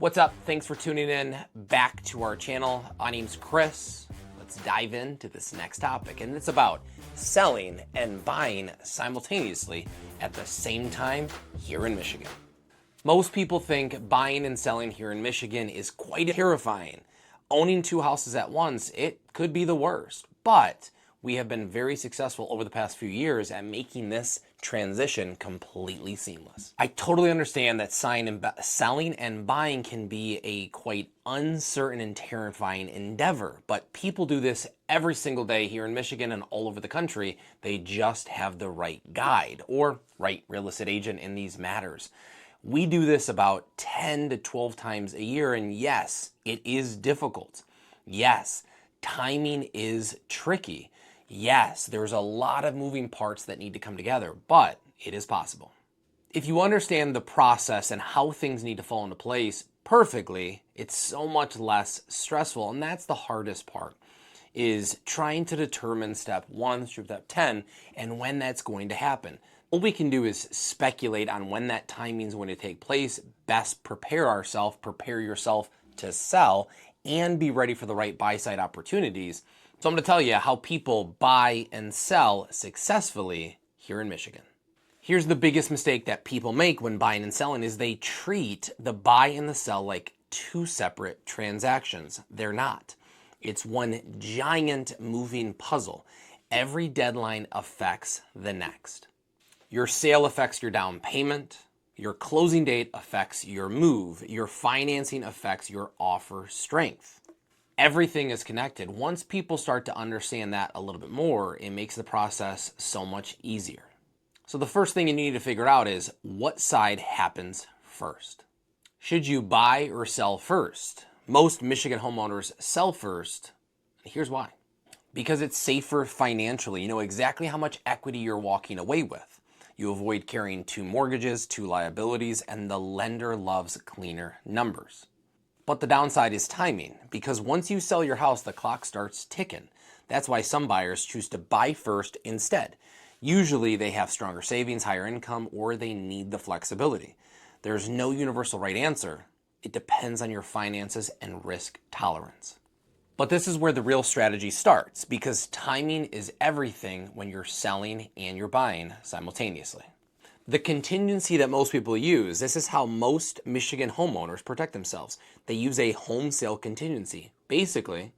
What's up? Thanks for tuning in back to our channel. My name's Chris. Let's dive into this next topic, and it's about selling and buying simultaneously at the same time here in Michigan. Most people think buying and selling here in Michigan is quite terrifying. Owning two houses at once, it could be the worst, but we have been very successful over the past few years at making this transition completely seamless. I totally understand that selling and buying can be a quite uncertain and terrifying endeavor, but people do this every single day here in Michigan and all over the country. They just have the right guide or right real estate agent in these matters. We do this about 10 to 12 times a year, and yes, it is difficult. Yes, timing is tricky. Yes, there's a lot of moving parts that need to come together, but it is possible. If you understand the process and how things need to fall into place perfectly, it's so much less stressful, and that's the hardest part, is trying to determine step 1 through step 10 and when that's going to happen. All we can do is speculate on when that timing is going to take place, best prepare ourselves, prepare yourself to sell, and be ready for the right buy-side opportunities. So I'm going to tell you how people buy and sell successfully here in Michigan. Here's the biggest mistake that people make when buying and selling is they treat the buy and the sell like two separate transactions. They're not. It's one giant moving puzzle. Every deadline affects the next. Your sale affects your down payment. Your closing date affects your move. Your financing affects your offer strength. Everything is connected. Once people start to understand that a little bit more, it makes the process so much easier. So the first thing you need to figure out is what side happens first. Should you buy or sell first? Most Michigan homeowners sell first, and here's why. Because it's safer financially. You know exactly how much equity you're walking away with. You avoid carrying 2 mortgages, 2 liabilities, and the lender loves cleaner numbers. But the downside is timing, because once you sell your house, the clock starts ticking. That's why some buyers choose to buy first instead. Usually they have stronger savings, higher income, or they need the flexibility. There's no universal right answer. It depends on your finances and risk tolerance. But this is where the real strategy starts, because timing is everything when you're selling and you're buying simultaneously. The contingency that most people use, this is how most Michigan homeowners protect themselves. They use a home sale contingency. Basically,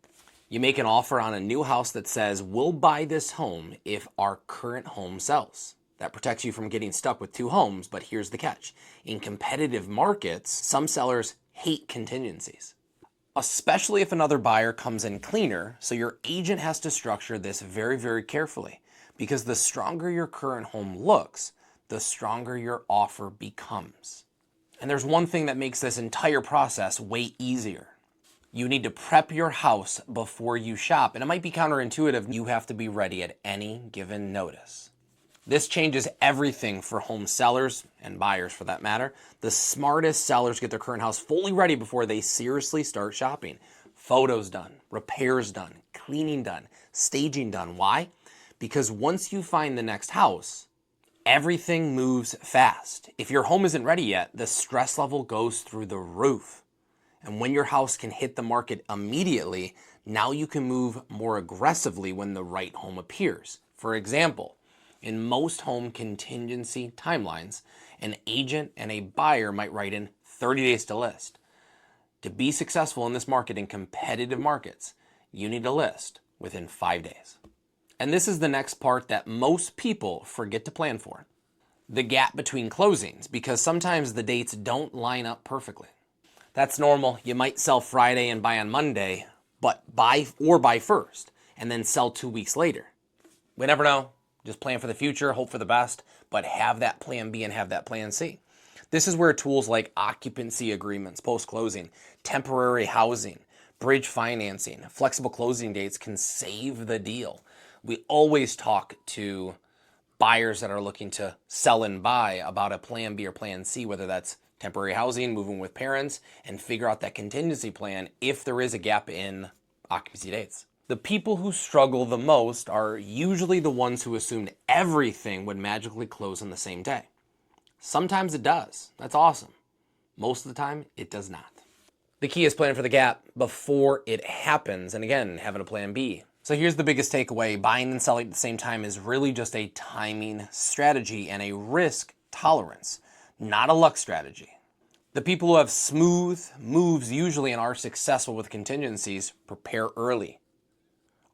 you make an offer on a new house that says, we'll buy this home if our current home sells. That protects you from getting stuck with 2 homes, but here's the catch. In competitive markets, some sellers hate contingencies, especially if another buyer comes in cleaner, so your agent has to structure this very, very carefully, because the stronger your current home looks, the stronger your offer becomes. And there's one thing that makes this entire process way easier. You need to prep your house before you shop, and it might be counterintuitive. You have to be ready at any given notice. This changes everything for home sellers and buyers for that matter. The smartest sellers get their current house fully ready before they seriously start shopping. Photos done, repairs done, cleaning done, staging done. Why? Because once you find the next house, everything moves fast. If your home isn't ready yet, the stress level goes through the roof. And when your house can hit the market immediately, now you can move more aggressively when the right home appears. For example, in most home contingency timelines, an agent and a buyer might write in 30 days to list. To be successful in this market, in competitive markets, you need to list within 5 days. And this is the next part that most people forget to plan for. The gap between closings, because sometimes the dates don't line up perfectly. That's normal. You might sell Friday and buy on Monday, but buy first and then sell 2 weeks later. We never know. Just plan for the future, hope for the best, but have that plan B and have that plan C. This is where tools like occupancy agreements, post-closing, temporary housing, bridge financing, flexible closing dates can save the deal. We always talk to buyers that are looking to sell and buy about a plan B or plan C, whether that's temporary housing, moving with parents, and figure out that contingency plan if there is a gap in occupancy dates. The people who struggle the most are usually the ones who assumed everything would magically close on the same day. Sometimes it does. That's awesome. Most of the time, it does not. The key is planning for the gap before it happens, and again, having a plan B. So here's the biggest takeaway. Buying and selling at the same time is really just a timing strategy and a risk tolerance, not a luck strategy. The people who have smooth moves usually and are successful with contingencies prepare early,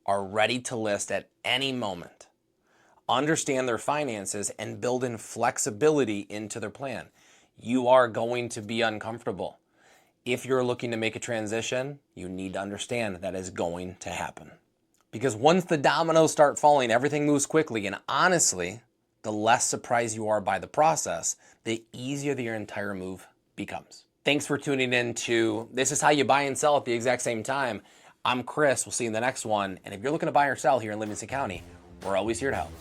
are ready to list at any moment, understand their finances, and build in flexibility into their plan. You are going to be uncomfortable. If you're looking to make a transition, you need to understand that is going to happen. Because once the dominoes start falling, everything moves quickly. And honestly, the less surprised you are by the process, the easier your entire move becomes. Thanks for tuning in to This Is How You Buy and Sell at the exact same time. I'm Chris. We'll see you in the next one. And if you're looking to buy or sell here in Livingston County, we're always here to help.